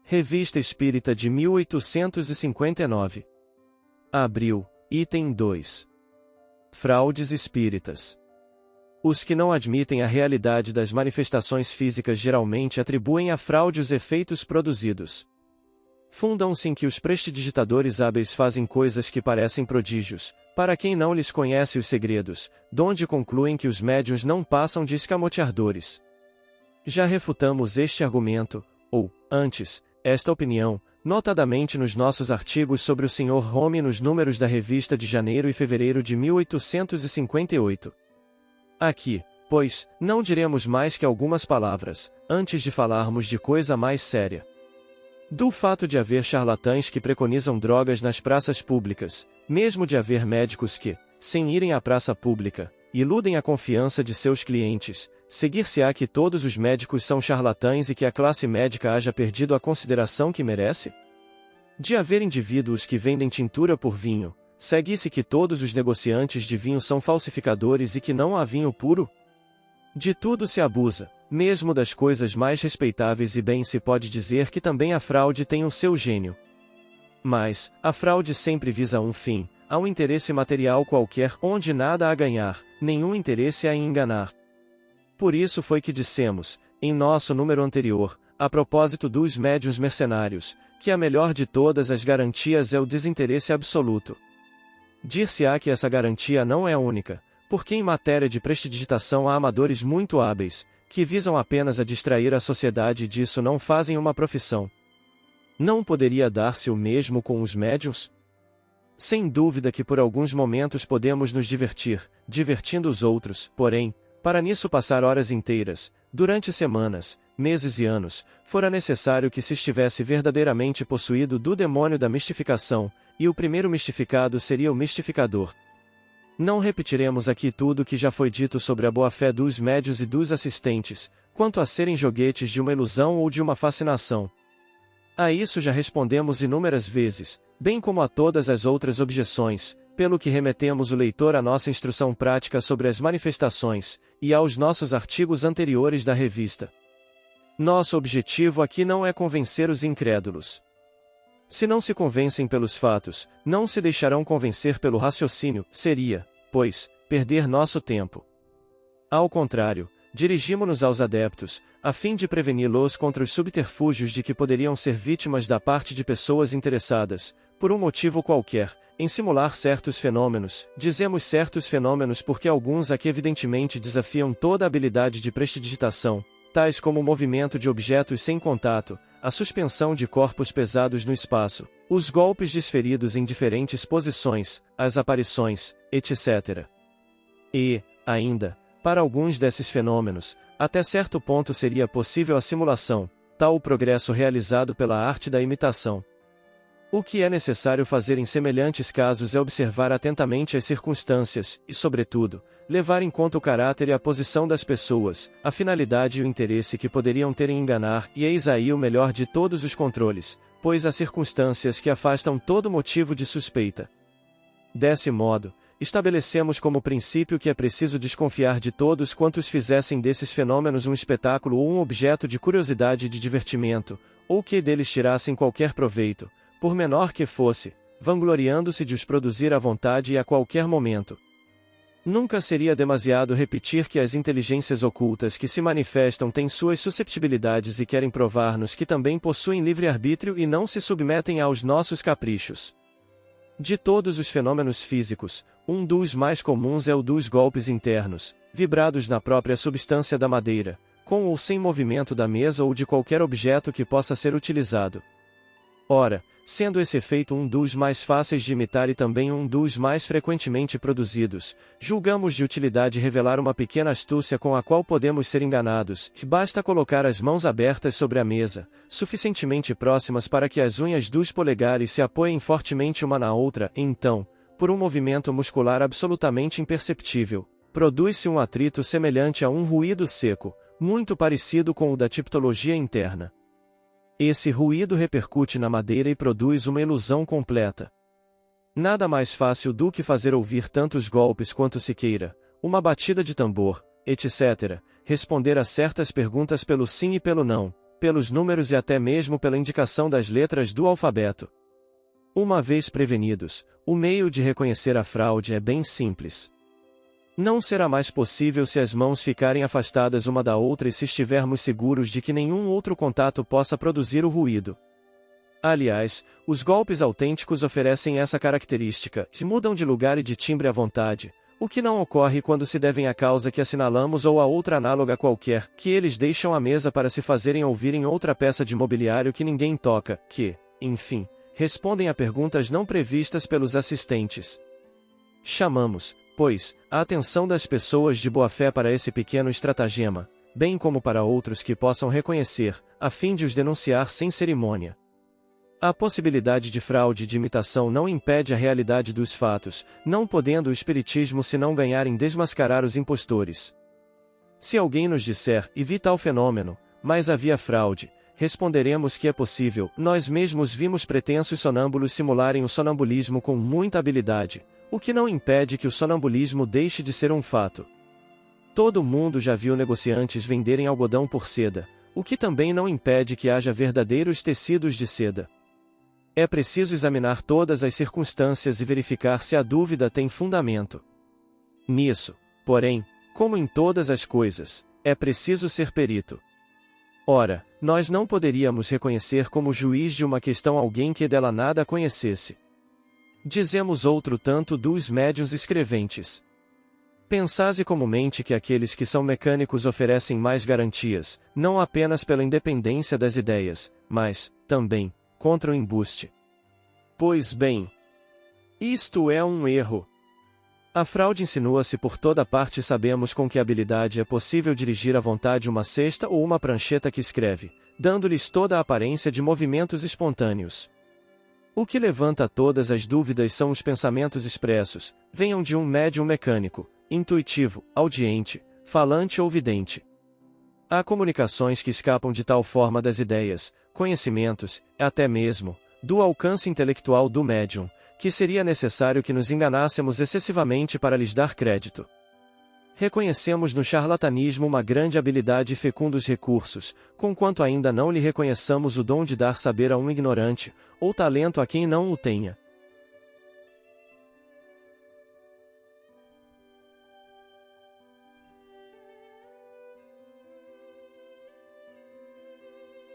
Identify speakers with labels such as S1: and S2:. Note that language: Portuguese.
S1: Revista Espírita de 1859. Abril, item 2. Fraudes espíritas. Os que não admitem a realidade das manifestações físicas geralmente atribuem à fraude os efeitos produzidos. Fundam-se em que os prestidigitadores hábeis fazem coisas que parecem prodígios, para quem não lhes conhece os segredos, donde concluem que os médiuns não passam de escamoteadores. Já refutamos este argumento, ou, antes, esta opinião, notadamente nos nossos artigos sobre o Sr. Home nos números da revista de janeiro e fevereiro de 1858. Aqui, pois, não diremos mais que algumas palavras, antes de falarmos de coisa mais séria. Do fato de haver charlatães que preconizam drogas nas praças públicas, mesmo de haver médicos que, sem irem à praça pública, iludem a confiança de seus clientes, seguir-se-á que todos os médicos são charlatães e que a classe médica haja perdido a consideração que merece? De haver indivíduos que vendem tintura por vinho, segue-se que todos os negociantes de vinho são falsificadores e que não há vinho puro? De tudo se abusa, mesmo das coisas mais respeitáveis, e bem se pode dizer que também a fraude tem o seu gênio. Mas, a fraude sempre visa um fim, há um interesse material qualquer onde nada a ganhar, nenhum interesse a enganar. Por isso foi que dissemos, em nosso número anterior, a propósito dos médiuns mercenários, que a melhor de todas as garantias é o desinteresse absoluto. Dir-se-á que essa garantia não é única, porque em matéria de prestidigitação há amadores muito hábeis, que visam apenas a distrair a sociedade e disso não fazem uma profissão. Não poderia dar-se o mesmo com os médiuns? Sem dúvida que por alguns momentos podemos nos divertir, divertindo os outros, porém, para nisso passar horas inteiras, durante semanas, meses e anos, fora necessário que se estivesse verdadeiramente possuído do demônio da mistificação, e o primeiro mistificado seria o mistificador. Não repetiremos aqui tudo o que já foi dito sobre a boa-fé dos médiuns e dos assistentes, quanto a serem joguetes de uma ilusão ou de uma fascinação. A isso já respondemos inúmeras vezes, bem como a todas as outras objeções, pelo que remetemos o leitor à nossa instrução prática sobre as manifestações, e aos nossos artigos anteriores da revista. Nosso objetivo aqui não é convencer os incrédulos. Se não se convencem pelos fatos, não se deixarão convencer pelo raciocínio, seria, pois, perder nosso tempo. Ao contrário, dirigimo-nos aos adeptos, a fim de preveni-los contra os subterfúgios de que poderiam ser vítimas da parte de pessoas interessadas, por um motivo qualquer, em simular certos fenômenos. Dizemos certos fenômenos porque alguns aqui evidentemente desafiam toda a habilidade de prestidigitação, tais como o movimento de objetos sem contato, a suspensão de corpos pesados no espaço, os golpes desferidos em diferentes posições, as aparições, etc. E, ainda, para alguns desses fenômenos, até certo ponto seria possível a simulação, tal o progresso realizado pela arte da imitação. O que é necessário fazer em semelhantes casos é observar atentamente as circunstâncias, e, sobretudo, levar em conta o caráter e a posição das pessoas, a finalidade e o interesse que poderiam ter em enganar, e eis aí o melhor de todos os controles, pois há circunstâncias que afastam todo motivo de suspeita. Desse modo, estabelecemos como princípio que é preciso desconfiar de todos quantos fizessem desses fenômenos um espetáculo ou um objeto de curiosidade e de divertimento, ou que deles tirassem qualquer proveito, por menor que fosse, vangloriando-se de os produzir à vontade e a qualquer momento. Nunca seria demasiado repetir que as inteligências ocultas que se manifestam têm suas susceptibilidades e querem provar-nos que também possuem livre-arbítrio e não se submetem aos nossos caprichos. De todos os fenômenos físicos, um dos mais comuns é o dos golpes internos, vibrados na própria substância da madeira, com ou sem movimento da mesa ou de qualquer objeto que possa ser utilizado. Ora, sendo esse efeito um dos mais fáceis de imitar e também um dos mais frequentemente produzidos, julgamos de utilidade revelar uma pequena astúcia com a qual podemos ser enganados. Basta colocar as mãos abertas sobre a mesa, suficientemente próximas para que as unhas dos polegares se apoiem fortemente uma na outra, e então, por um movimento muscular absolutamente imperceptível, produz-se um atrito semelhante a um ruído seco, muito parecido com o da tiptologia interna. Esse ruído repercute na madeira e produz uma ilusão completa. Nada mais fácil do que fazer ouvir tantos golpes quanto se queira, uma batida de tambor, etc., responder a certas perguntas pelo sim e pelo não, pelos números e até mesmo pela indicação das letras do alfabeto. Uma vez prevenidos, o meio de reconhecer a fraude é bem simples. Não será mais possível se as mãos ficarem afastadas uma da outra e se estivermos seguros de que nenhum outro contato possa produzir o ruído. Aliás, os golpes autênticos oferecem essa característica, se mudam de lugar e de timbre à vontade, o que não ocorre quando se devem à causa que assinalamos ou a outra análoga qualquer, que eles deixam à mesa para se fazerem ouvir em outra peça de mobiliário que ninguém toca, que, enfim, respondem a perguntas não previstas pelos assistentes. Chamamos, pois, a atenção das pessoas de boa-fé para esse pequeno estratagema, bem como para outros que possam reconhecer, a fim de os denunciar sem cerimônia. A possibilidade de fraude e de imitação não impede a realidade dos fatos, não podendo o espiritismo senão ganhar em desmascarar os impostores. Se alguém nos disser, e vi tal fenômeno, mas havia fraude, responderemos que é possível, nós mesmos vimos pretensos sonâmbulos simularem o sonambulismo com muita habilidade, o que não impede que o sonambulismo deixe de ser um fato. Todo mundo já viu negociantes venderem algodão por seda, o que também não impede que haja verdadeiros tecidos de seda. É preciso examinar todas as circunstâncias e verificar se a dúvida tem fundamento. Nisso, porém, como em todas as coisas, é preciso ser perito. Ora, nós não poderíamos reconhecer como juiz de uma questão alguém que dela nada conhecesse. Dizemos outro tanto dos médiuns escreventes. Pensaze comumente que aqueles que são mecânicos oferecem mais garantias, não apenas pela independência das ideias, mas, também, contra o embuste. Pois bem, isto é um erro. A fraude insinua-se por toda parte e sabemos com que habilidade é possível dirigir à vontade uma cesta ou uma prancheta que escreve, dando-lhes toda a aparência de movimentos espontâneos. O que levanta todas as dúvidas são os pensamentos expressos, venham de um médium mecânico, intuitivo, audiente, falante ou vidente. Há comunicações que escapam de tal forma das ideias, conhecimentos, até mesmo, do alcance intelectual do médium, que seria necessário que nos enganássemos excessivamente para lhes dar crédito. Reconhecemos no charlatanismo uma grande habilidade e fecundos recursos, conquanto ainda não lhe reconheçamos o dom de dar saber a um ignorante, ou talento a quem não o tenha.